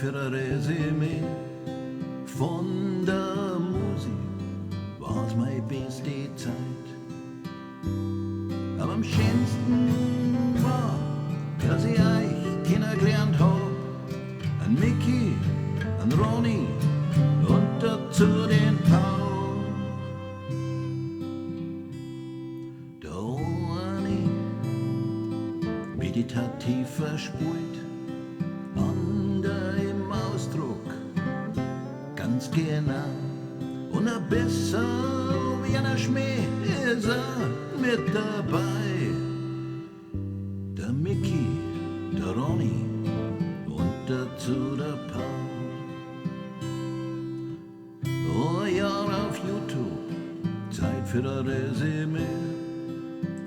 für ein Resümee von der Musik war's meine beste Zeit. Aber am schönsten war, dass ich euch kennengelernt hab, an Mickey, an Ronny und dazu den Paul. Der eine meditativ verspult, ander im Ausdruck ganz genau. Und ein besser wie ein Schmäh ist er mit dabei. Der Mickey, der Ronny und dazu der Paul. Ein Jahr auf YouTube, Zeit für ein Resümee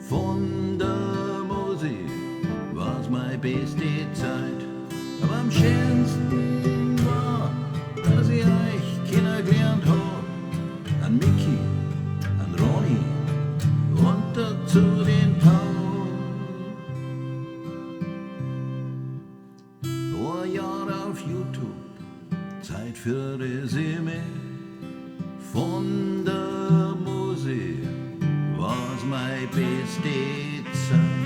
von der Musik, war's meine beste Zeit. Aber am schönsten war, dass ich euch kennengelernt hab, an Mickey, an Ronny und dazu den Paul. Ein Jahr auf YouTube, Zeit für Resümee von der Musik, war's meine beste Zeit.